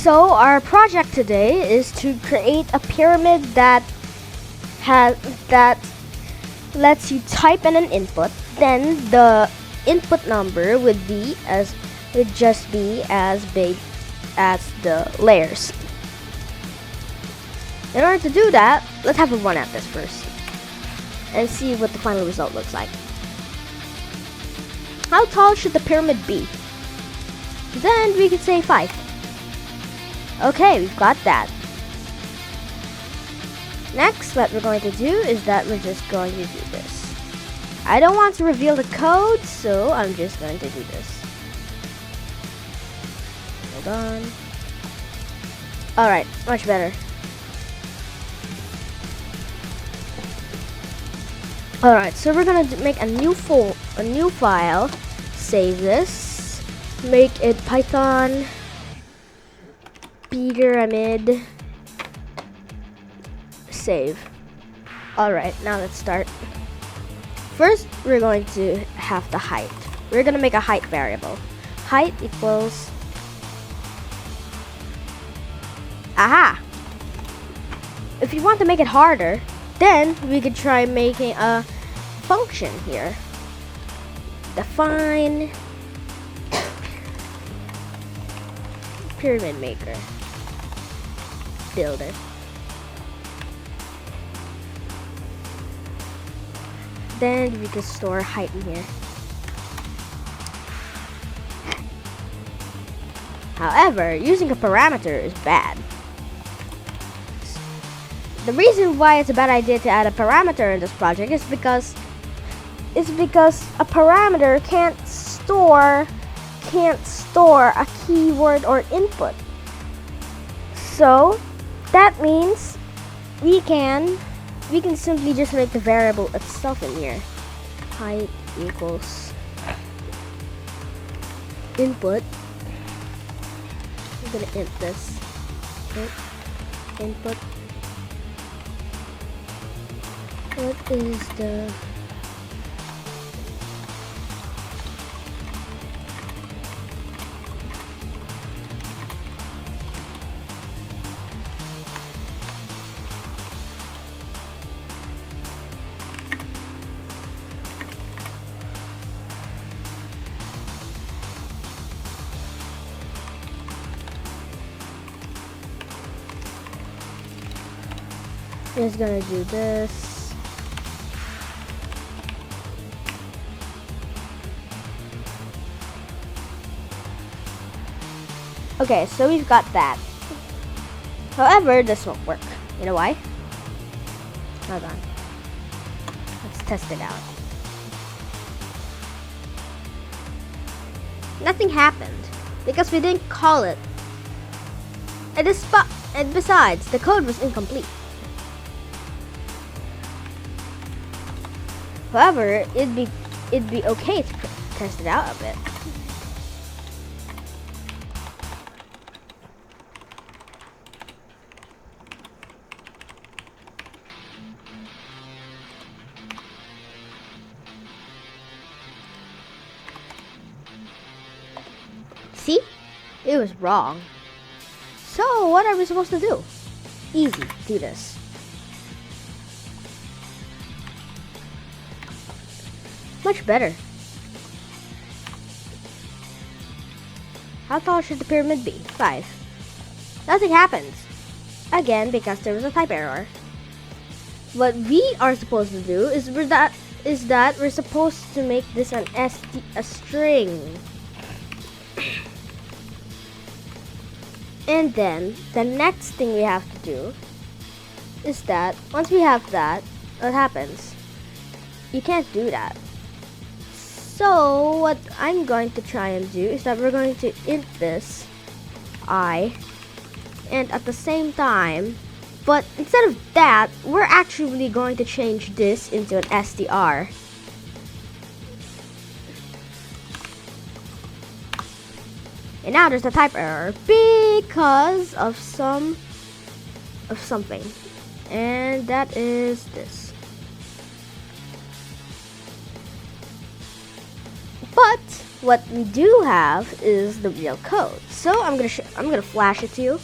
So our project today is to create a pyramid that lets you type in an input, then the input number would just be as big as the layers. In order to do that, let's have a run at this first and see what the final result looks like. How tall should the pyramid be? Then we could say 5. Okay, we've got that. Next, what we're going to do is that we're just going to do this. I don't want to reveal the code, so I'm just going to do this. Hold on. Alright, much better. Alright, so we're gonna make a new file, save this, make it Python pyramid, save. Alright, now let's start. First, we're going to have the height. We're gonna make a height variable. Height equals, aha! If you want to make it harder, then we could try making a function here. Define pyramid maker builder. Then we can store height in here. However, using a parameter is bad. The reason why it's a bad idea to add a parameter in this project is because a parameter can't store a keyword or input. So that means we can simply just make the variable itself in here. Height equals input. I'm gonna int this. Input. What is the just gonna do this. Okay, so we've got that. However, this won't work. You know why? Hold on. Let's test it out. Nothing happened because we didn't call it. And besides, the code was incomplete. However, it'd be okay to test it out a bit. See? It was wrong. So, what are we supposed to do? Easy, do this. Much better. How tall should the pyramid be? 5. Nothing happens. Again, because there was a type error. What we are supposed to do is that we're supposed to make this a string. And then the next thing we have to do is that once we have that, what happens? You can't do that. So what I'm going to try and do is that we're going to int this I, and at the same time, but instead of that, we're actually going to change this into an str. And now there's a type error because of something. And that is this. But what we do have is the real code. So I'm gonna flash it to you.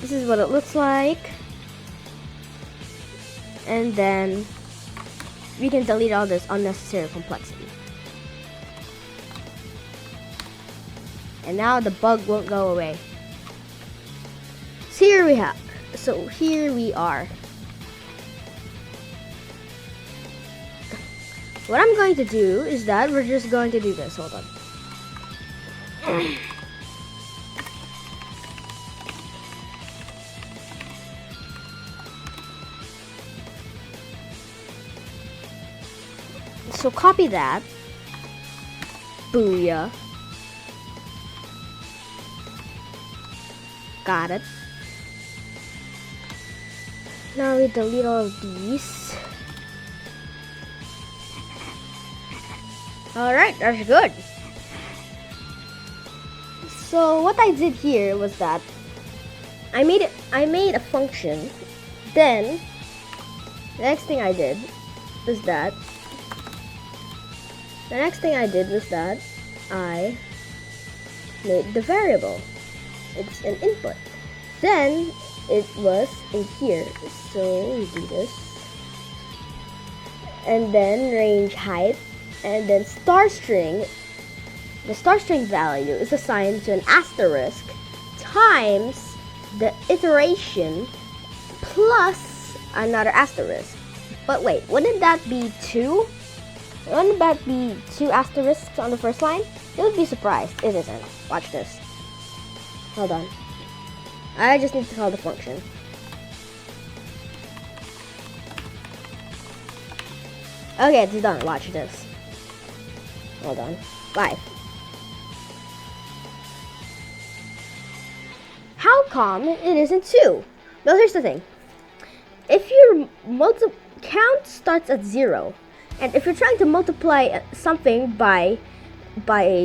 This is what it looks like, and then we can delete all this unnecessary complexity. And now the bug won't go away. So here we are. What I'm going to do is that we're just going to do this. Hold on. So copy that. Booyah. Got it. Now we delete all of these. Alright, that's good. So what I did here was that I made a function. Then the next thing I did was that I made the variable. It's an input. Then it was in here. So we do this. And then range height. And then star string. The star string value is assigned to an asterisk times the iteration plus another asterisk. But wait, wouldn't that be 2? Wouldn't that be 2 asterisks on the first line? You would be surprised. It isn't. Watch this. Hold on. I just need to call the function. Okay, it's done. Watch this. Hold on. 5. How come it isn't 2? Well, here's the thing. If your count starts at 0, and if you're trying to multiply something by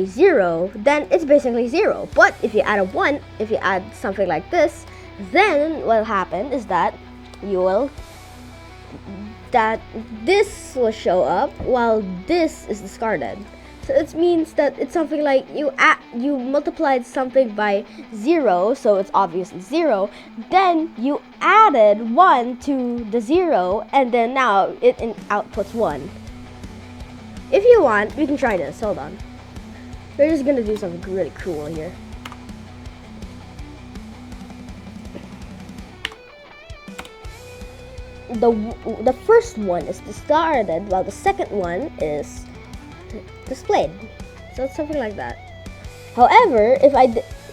0, then it's basically 0. But if you add a 1, if you add something like this, then what'll happen is that this will show up while this is discarded. So it means that it's something like you multiplied something by 0, so it's obviously 0. Then you added 1 to the 0, and then now it outputs 1. If you want, we can try this. Hold on. We're just gonna do something really cool here. The first one is discarded, while the second one is displayed. So it's something like that. However,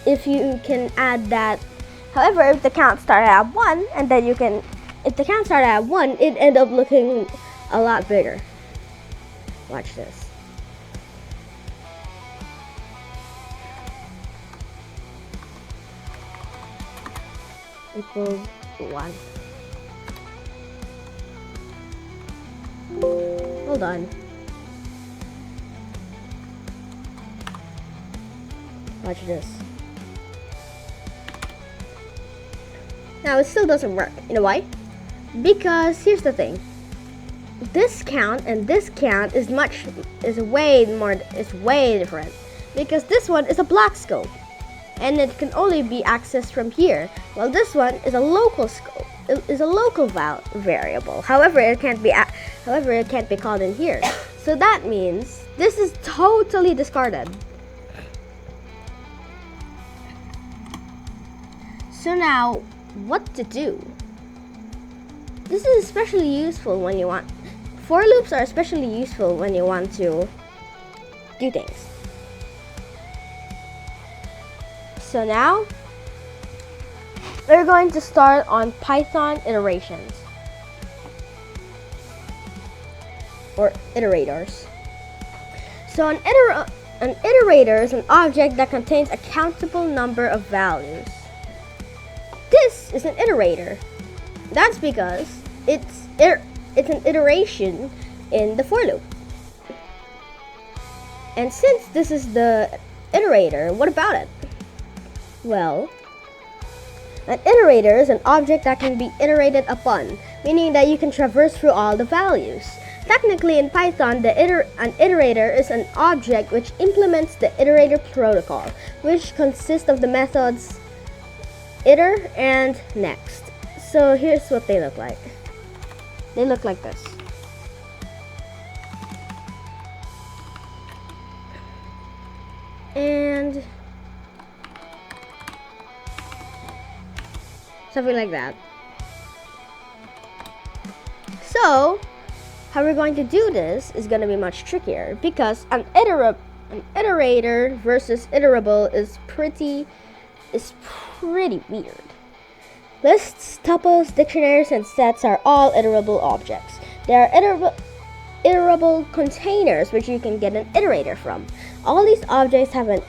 if you can add that, however, if the count started at 1, and then if the count started at 1, it ended up looking a lot bigger. Watch this. Equals 1. Hold on. Watch this. Now it still doesn't work. You know why? Because here's the thing. This count and this count is way different. Because this one is a block scope, and it can only be accessed from here. While this one is a local scope. It is a local variable. However, it can't be called in here. So that means this is totally discarded. So now, what to do? This is especially useful when you want. For loops are especially useful when you want to do things. So now, we're going to start on Python iterations, or iterators. So an iterator is an object that contains a countable number of values. This is an iterator. That's because it's an iteration in the for loop. And since this is the iterator, what about it? Well, an iterator is an object that can be iterated upon, meaning that you can traverse through all the values. Technically, in Python, an iterator is an object which implements the iterator protocol, which consists of the methods iter and next. So here's what they look like. They look like this. And something like that. So how we're going to do this is going to be much trickier because an iterator versus iterable is pretty weird. Lists, tuples, dictionaries, and sets are all iterable objects. They are iterable containers which you can get an iterator from. All these objects have a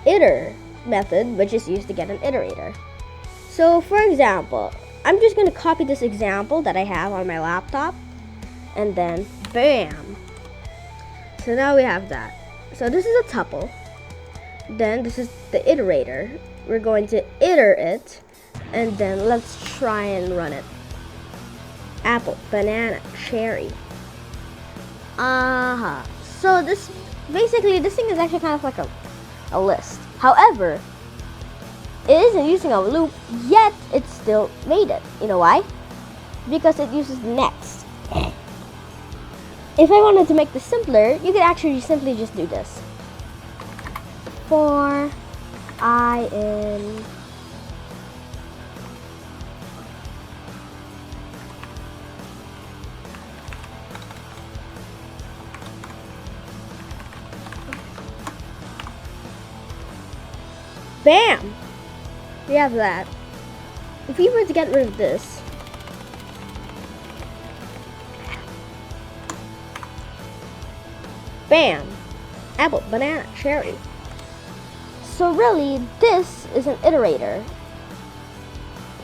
iter method which is used to get an iterator. So for example, I'm just going to copy this example that I have on my laptop, and then bam. So now we have that. So this is a tuple. Then this is the iterator. We're going to iter it, and then let's try and run it. Apple, banana, cherry. So this basically, this thing is actually kind of like a list. However, it isn't using a loop, yet it still made it. You know why? Because it uses next. If I wanted to make this simpler, you could actually simply just do this. For I in bam! We have that. If we were to get rid of this, bam! Apple, banana, cherry. So really, this is an iterator.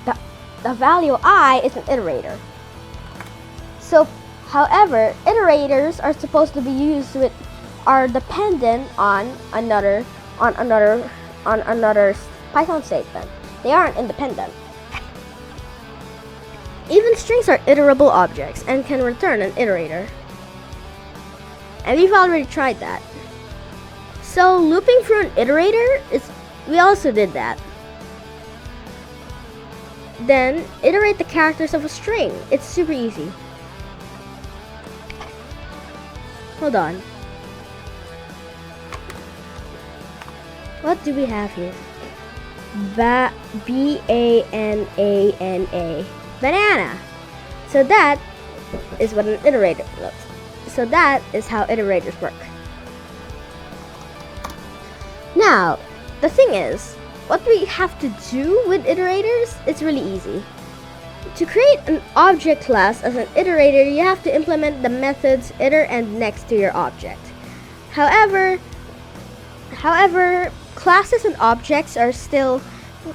The value I is an iterator. So, however, iterators are supposed to be used with, are dependent on another Python statement. They aren't independent. Even strings are iterable objects and can return an iterator. And we've already tried that. So looping through an iterator we also did that. Then iterate the characters of a string. It's super easy. Hold on. What do we have here? B-A-N-A-N-A. Banana. So that is what an iterator looks. So that is how iterators work. Now, the thing is, what we have to do with iterators, it's really easy. To create an object class as an iterator, you have to implement the methods iter and next to your object. However, classes and objects are still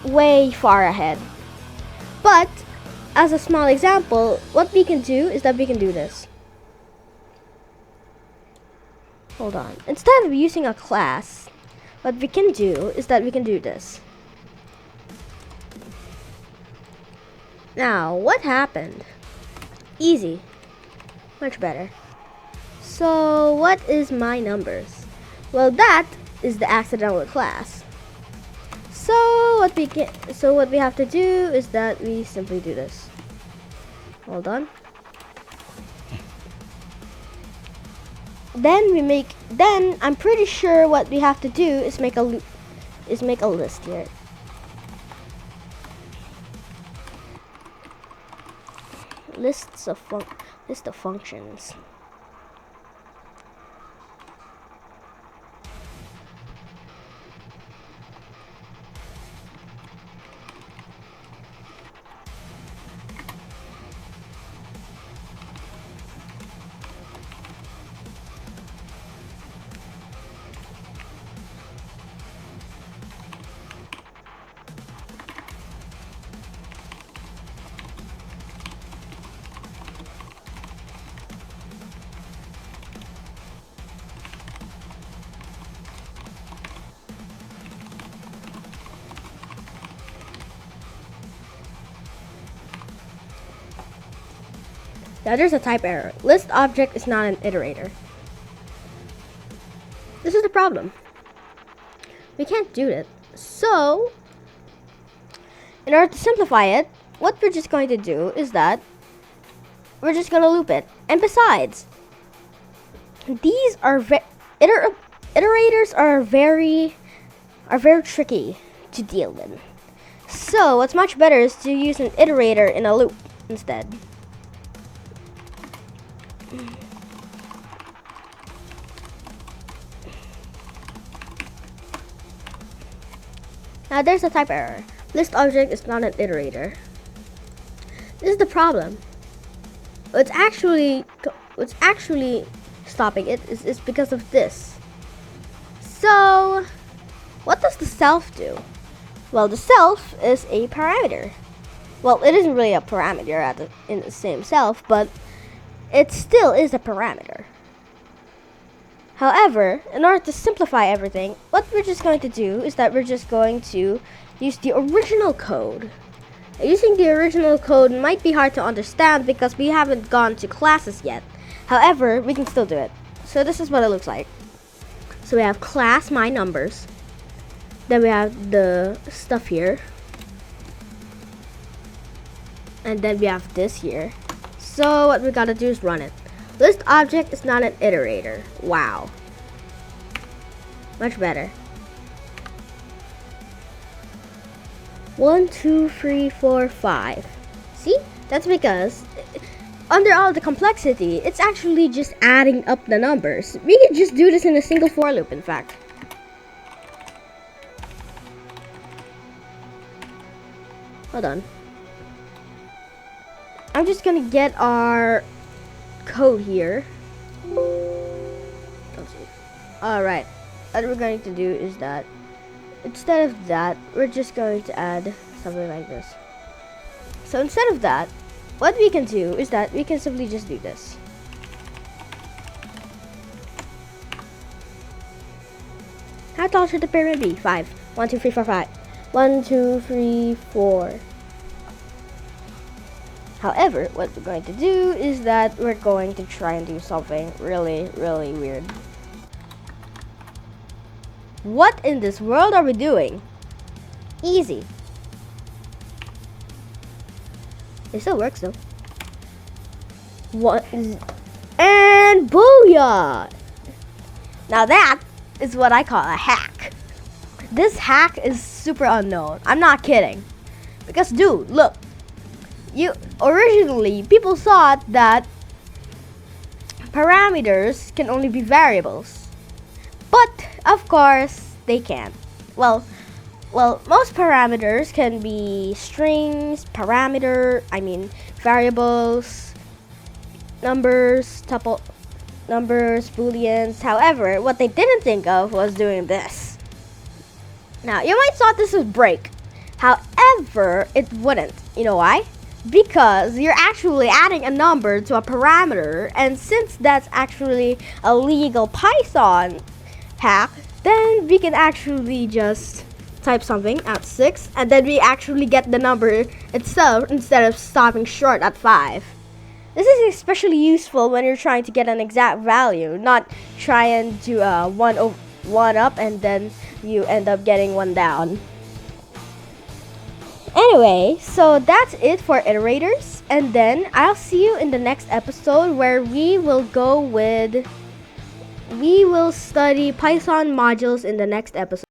way far ahead. But as a small example, what we can do is that we can do this. Hold on. Instead of using a class, what we can do is that we can do this. Now, what happened? Easy. Much better. So, what is my numbers? Well, that is the accidental class. So what we have to do is that we simply do this. Hold on. Then I'm pretty sure what we have to do is make a list here. List of functions. Now there's a type error. List object is not an iterator. This is the problem. We can't do it. So, in order to simplify it, what we're just going to do is that we're just going to loop it. And besides, these are iterators are very tricky to deal with. So, what's much better is to use an iterator in a loop instead. Now there's a type error. List object is not an iterator. This is the problem. What's actually stopping it is because of this. So, what does the self do? Well, the self is a parameter. Well, it isn't really a parameter in the same self, but it still is a parameter. However, in order to simplify everything, what we're just going to do is that we're just going to use the original code. Using the original code might be hard to understand because we haven't gone to classes yet. However, we can still do it. So this is what it looks like. So we have class myNumbers. Then we have the stuff here. And then we have this here. So what we gotta do is run it. List object is not an iterator. Wow. Much better. 1, 2, 3, 4, 5. See? That's because under all the complexity, it's actually just adding up the numbers. We can just do this in a single for loop, in fact. Hold on. I'm just gonna get our code here. Alright, what we're going to do is that instead of that, we're just going to add something like this. So instead of that, what we can do is that we can simply just do this. How tall should the pyramid be? 5. 1, 2, 3, 4, 5. 1, 2, 3, 4. However, what we're going to do is that we're going to try and do something really weird. What in this world are we doing? Easy. It still works though. And booyah! Now that is what I call a hack. This hack is super unknown. I'm not kidding. Because dude, look. Originally, people thought that parameters can only be variables. But, of course, they can't. Well, most parameters can be strings, variables, numbers, booleans. However, what they didn't think of was doing this. Now, you might thought this would break. However, it wouldn't. You know why? Because you're actually adding a number to a parameter, and since that's actually a legal Python hack, then we can actually just type something at 6, and then we actually get the number itself instead of stopping short at 5. This is especially useful when you're trying to get an exact value, not trying to one up and then you end up getting one down. Anyway, so that's it for iterators, and then I'll see you in the next episode where we will study Python modules in the next episode.